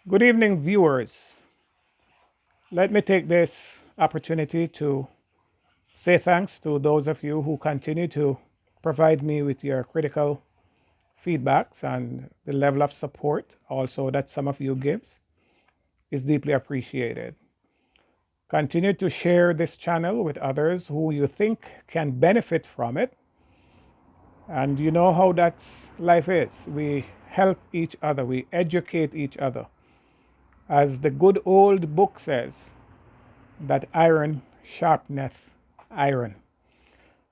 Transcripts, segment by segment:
Good evening, viewers. Let me take this opportunity to say thanks to those of you who continue to provide me with your critical feedbacks, and the level of support also that some of you gives is deeply appreciated. Continue to share this channel with others who you think can benefit from it. And you know how that's life is. We help each other, we educate each other. As the good old book says, that iron sharpeneth iron.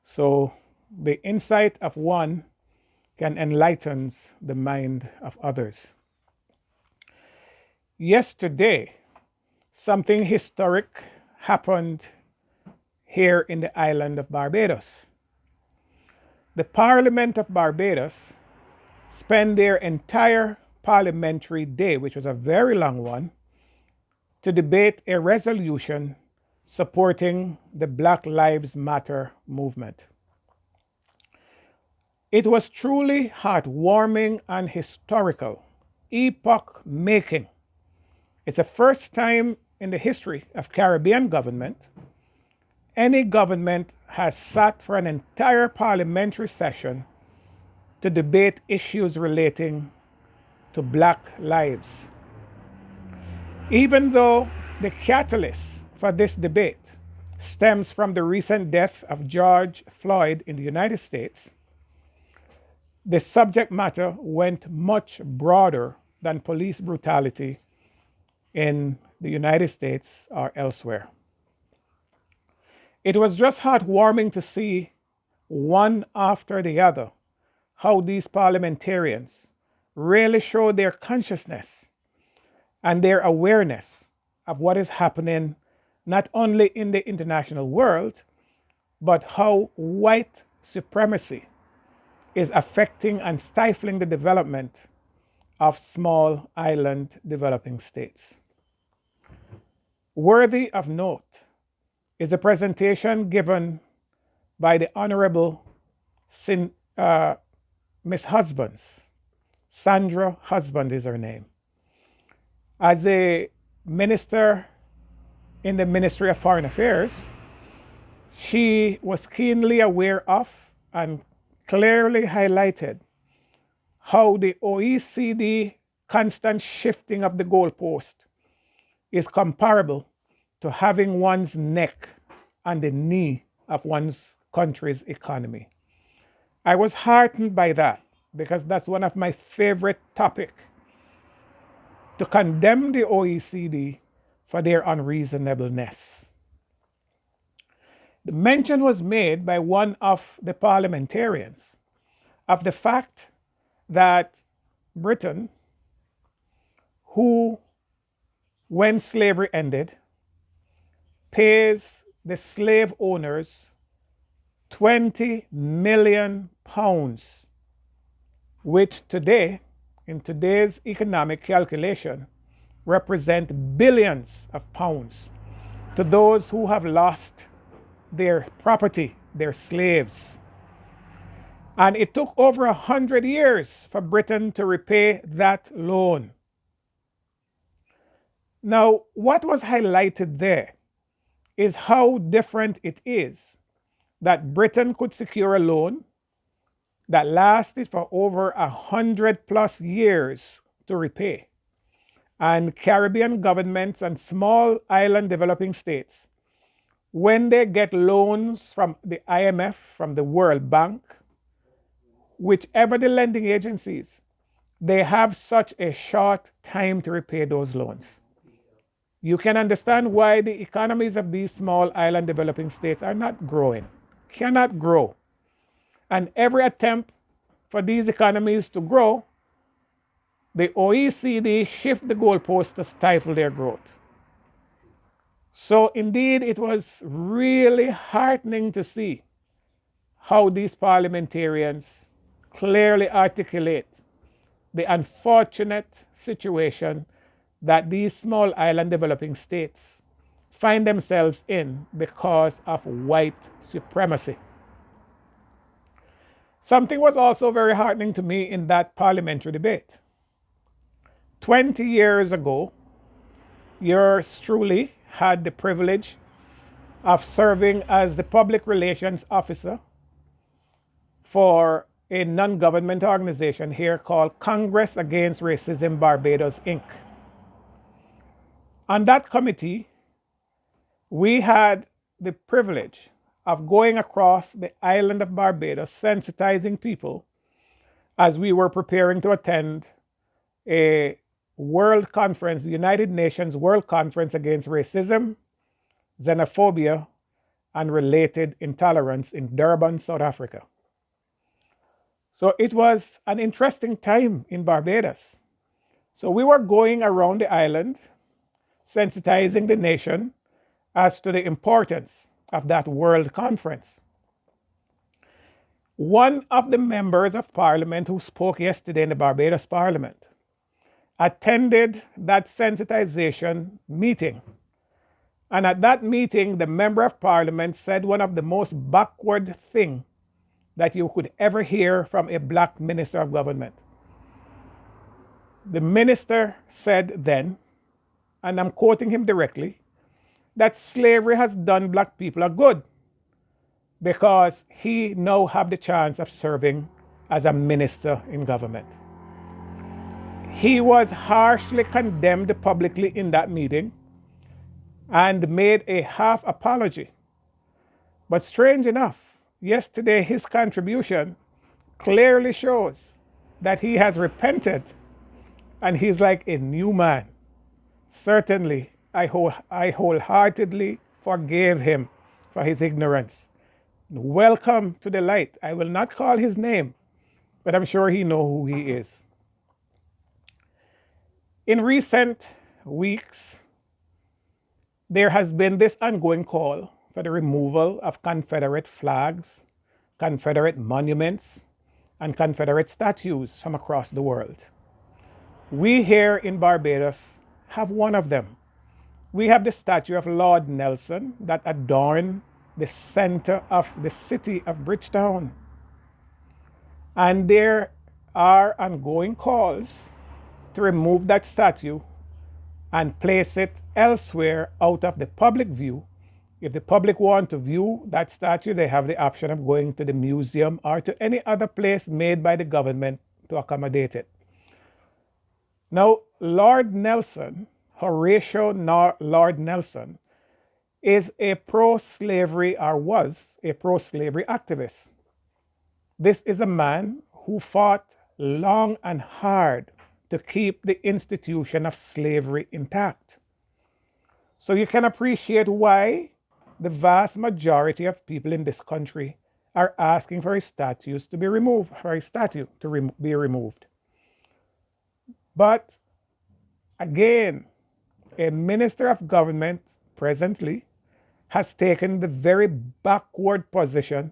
So the insight of one can enlighten the mind of others. Yesterday, something historic happened here in the island of Barbados. The Parliament of Barbados spent their entire parliamentary day, which was a very long one, to debate a resolution supporting the Black Lives Matter movement. It was truly heartwarming and historical, epoch making. It's the first time in the history of Caribbean government any government has sat for an entire parliamentary session to debate issues relating to Black lives. Even though the catalyst for this debate stems from the recent death of George Floyd in the United States, the subject matter went much broader than police brutality in the United States or elsewhere. It was just heartwarming to see one after the other how these parliamentarians really showed their consciousness and their awareness of what is happening not only in the international world, but how white supremacy is affecting and stifling the development of small island developing states. Worthy of note is a presentation given by the Honorable Miss Husbands. Sandra Husband is her name. As a minister in the Ministry of Foreign Affairs, she was keenly aware of and clearly highlighted how the OECD constant shifting of the goalpost is comparable to having one's neck on the knee of one's country's economy. I was heartened by that because that's one of my favorite topics, to condemn the OECD for their unreasonableness. The mention was made by one of the parliamentarians of the fact that Britain, who, when slavery ended, pays the slave owners 20 million pounds, which today, in today's economic calculation, represent billions of pounds to those who have lost their property, their slaves. And it took over 100 years for Britain to repay that loan. Now, what was highlighted there is how different it is that Britain could secure a loan that lasted for over 100+ years to repay. And Caribbean governments and small island developing states, when they get loans from the IMF, from the World Bank, whichever the lending agencies, they have such a short time to repay those loans. You can understand why the economies of these small island developing states are not growing, cannot grow. And every attempt for these economies to grow, the OECD shift the goalposts to stifle their growth. So indeed, it was really heartening to see how these parliamentarians clearly articulate the unfortunate situation that these small island developing states find themselves in because of white supremacy. Something was also very heartening to me in that parliamentary debate. 20 years ago, yours truly had the privilege of serving as the public relations officer for a non-government organization here called Congress Against Racism Barbados, Inc. On that committee, we had the privilege of going across the island of Barbados, sensitizing people as we were preparing to attend a world conference, the United Nations World Conference Against Racism, Xenophobia, and Related Intolerance in Durban, South Africa. So it was an interesting time in Barbados. So we were going around the island, sensitizing the nation as to the importance of that world conference. One of the members of parliament who spoke yesterday in the Barbados Parliament attended that sensitization meeting. And at that meeting, the member of parliament said one of the most backward things that you could ever hear from a black minister of government. The minister said then, and I'm quoting him directly, that slavery has done black people a good because he now have the chance of serving as a minister in government. He was harshly condemned publicly in that meeting and made a half apology. But strange enough, yesterday his contribution clearly shows that he has repented and he's like a new man. Certainly, I wholeheartedly forgave him for his ignorance. Welcome to the light. I will not call his name, but I'm sure he knows who he is. In recent weeks, there has been this ongoing call for the removal of Confederate flags, Confederate monuments, and Confederate statues from across the world. We here in Barbados have one of them. We have the statue of Lord Nelson that adorn the center of the city of Bridgetown. And there are ongoing calls to remove that statue and place it elsewhere out of the public view. If the public want to view that statue, they have the option of going to the museum or to any other place made by the government to accommodate it. Now, Lord Nelson, Horatio Lord Nelson, is a pro-slavery or was a pro-slavery activist. This is a man who fought long and hard to keep the institution of slavery intact. So you can appreciate why the vast majority of people in this country are asking for his statues to be removed, for his statue to be removed. But again, a minister of government presently has taken the very backward position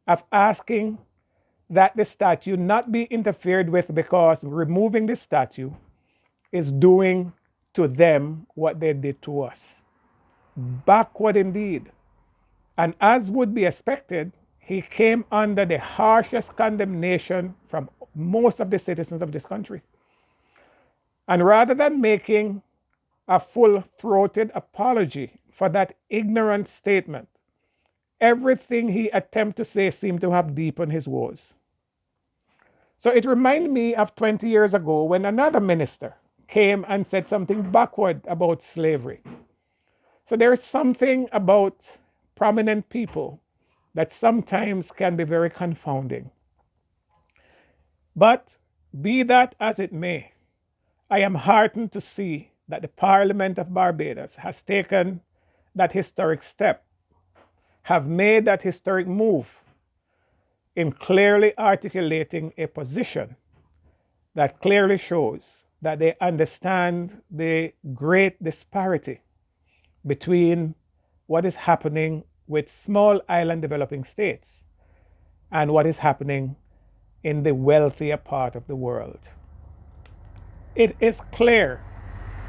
of asking that the statue not be interfered with because removing the statue is doing to them what they did to us. Backward indeed. And as would be expected, he came under the harshest condemnation from most of the citizens of this country. And rather than making a full-throated apology for that ignorant statement, everything he attempted to say seemed to have deepened his woes. So it reminded me of 20 years ago when another minister came and said something backward about slavery. So there is something about prominent people that sometimes can be very confounding. But be that as it may, I am heartened to see that the Parliament of Barbados has taken that historic step, have made that historic move in clearly articulating a position that clearly shows that they understand the great disparity between what is happening with small island developing states and what is happening in the wealthier part of the world. It is clear,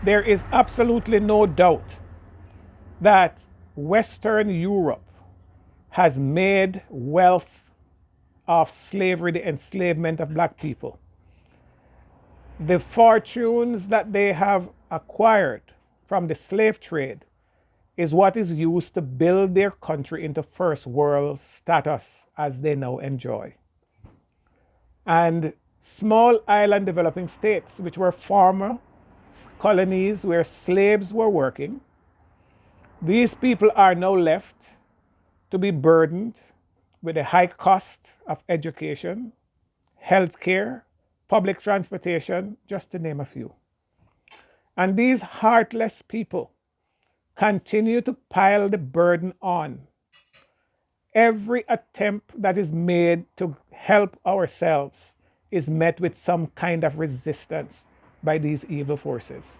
there is absolutely no doubt that Western Europe has made wealth of slavery, the enslavement of black people. The fortunes that they have acquired from the slave trade is what is used to build their country into first world status as they now enjoy. And small island developing states, which were former colonies where slaves were working, these people are now left to be burdened with the high cost of education, healthcare, public transportation, just to name a few. And these heartless people continue to pile the burden on. Every attempt that is made to help ourselves is met with some kind of resistance by these evil forces.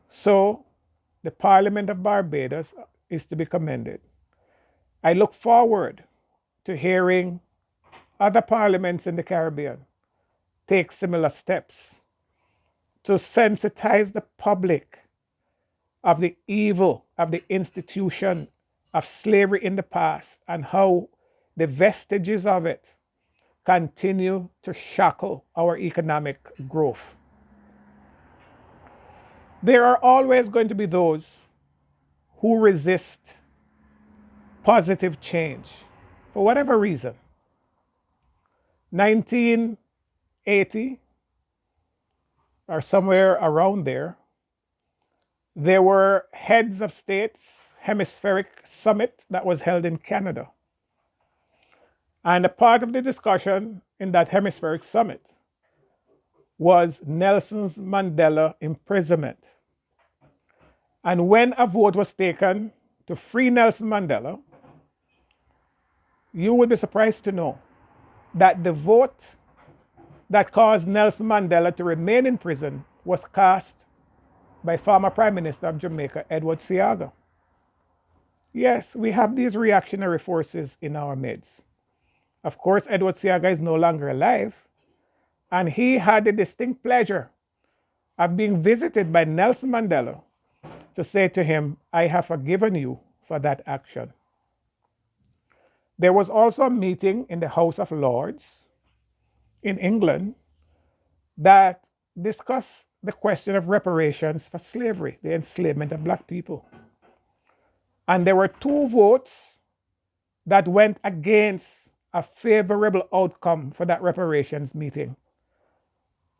So, the Parliament of Barbados is to be commended. I look forward to hearing other parliaments in the Caribbean take similar steps to sensitize the public of the evil of the institution of slavery in the past and how the vestiges of it continue to shackle our economic growth. There are always going to be those who resist positive change for whatever reason. 1980 or somewhere around there, there were heads of states hemispheric summit that was held in Canada. And a part of the discussion in that hemispheric summit was Nelson Mandela imprisonment. And when a vote was taken to free Nelson Mandela, you would be surprised to know that the vote that caused Nelson Mandela to remain in prison was cast by former Prime Minister of Jamaica, Edward Seaga. Yes, we have these reactionary forces in our midst. Of course, Edward Seaga is no longer alive, and he had the distinct pleasure of being visited by Nelson Mandela to say to him, I have forgiven you for that action. There was also a meeting in the House of Lords in England that discussed the question of reparations for slavery, the enslavement of black people. And there were two votes that went against a favorable outcome for that reparations meeting.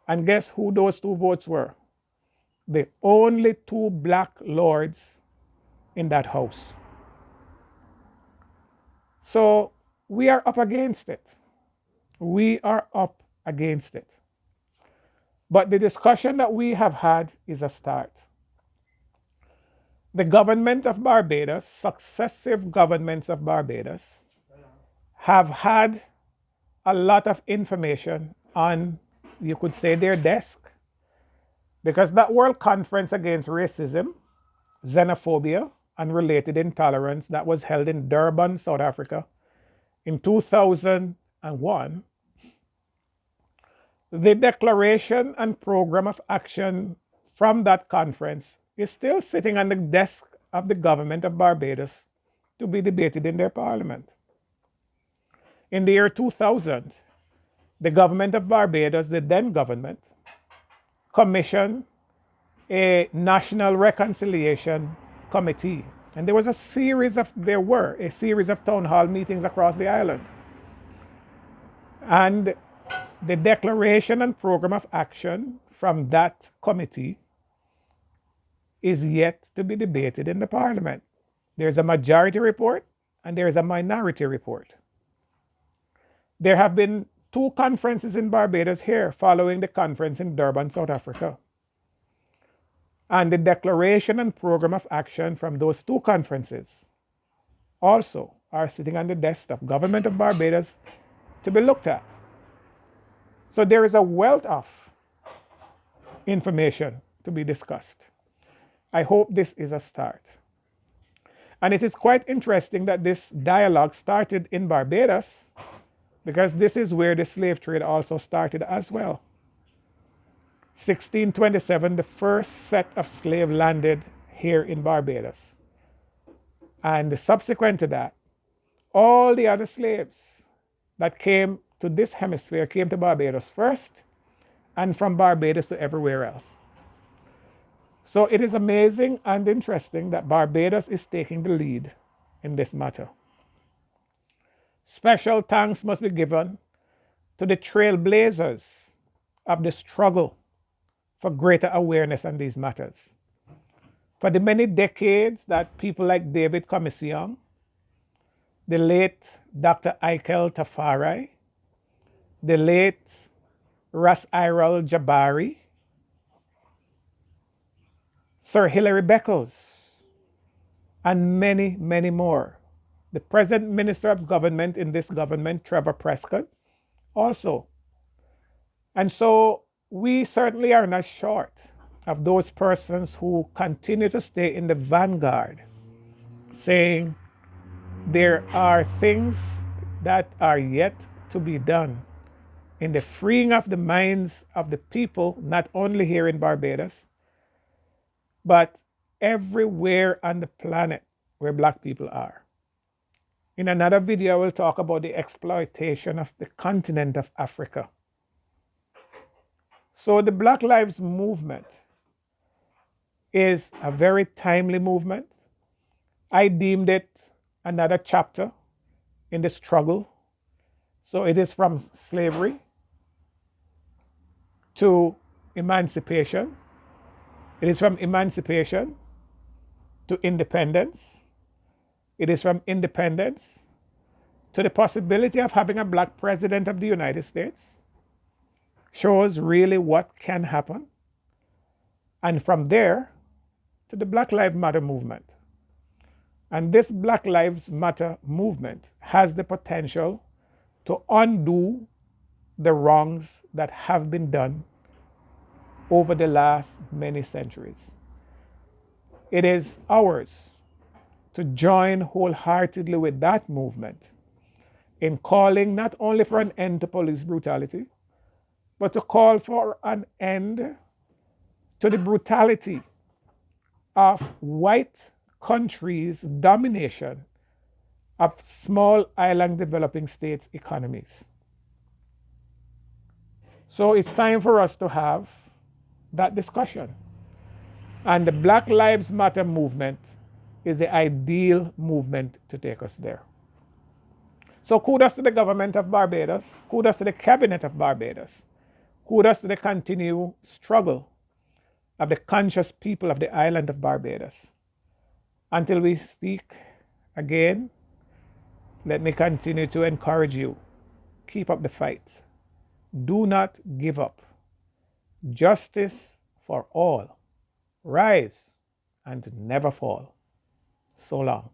And guess who those two votes were? The only two black lords in that house. So we are up against it. We are up against it. But the discussion that we have had is a start. The government of Barbados, successive governments of Barbados, have had a lot of information on, you could say, their desk. Because that World Conference Against Racism, Xenophobia, and Related Intolerance that was held in Durban, South Africa in 2001, the declaration and program of action from that conference is still sitting on the desk of the government of Barbados to be debated in their parliament. In the year 2000, the government of Barbados, the then government, commissioned a National Reconciliation Committee. And there were a series of town hall meetings across the island. And the declaration and program of action from that committee is yet to be debated in the parliament. There's a majority report and there is a minority report. There have been two conferences in Barbados here following the conference in Durban, South Africa. And the declaration and program of action from those two conferences also are sitting on the desk of government of Barbados to be looked at. So there is a wealth of information to be discussed. I hope this is a start. And it is quite interesting that this dialogue started in Barbados because this is where the slave trade also started as well. 1627, the first set of slaves landed here in Barbados. And subsequent to that, all the other slaves that came to this hemisphere came to Barbados first, and from Barbados to everywhere else. So it is amazing and interesting that Barbados is taking the lead in this matter. Special thanks must be given to the trailblazers of the struggle for greater awareness on these matters. For the many decades that people like David Commission, the late Dr. Aikel Tafari, the late Ras Iral Jabari, Sir Hilary Beckles, and many, many more. The present Minister of Government in this government, Trevor Prescott, also. And so we certainly are not short of those persons who continue to stay in the vanguard, saying there are things that are yet to be done in the freeing of the minds of the people, not only here in Barbados, but everywhere on the planet where Black people are. In another video, I will talk about the exploitation of the continent of Africa. So the Black Lives Movement is a very timely movement. I deemed it another chapter in the struggle. So it is from slavery to emancipation. It is from emancipation to independence. It is from independence to the possibility of having a Black president of the United States. Shows really what can happen. And from there to the Black Lives Matter movement. And this Black Lives Matter movement has the potential to undo the wrongs that have been done over the last many centuries. It is ours to join wholeheartedly with that movement in calling not only for an end to police brutality, but to call for an end to the brutality of white countries' domination of small island developing states' economies. So it's time for us to have that discussion. And the Black Lives Matter movement is the ideal movement to take us there. So kudos to the government of Barbados, kudos to the cabinet of Barbados, kudos to the continued struggle of the conscious people of the island of Barbados. Until we speak again, let me continue to encourage you. Keep up the fight. Do not give up. Justice for all. Rise and never fall. So long.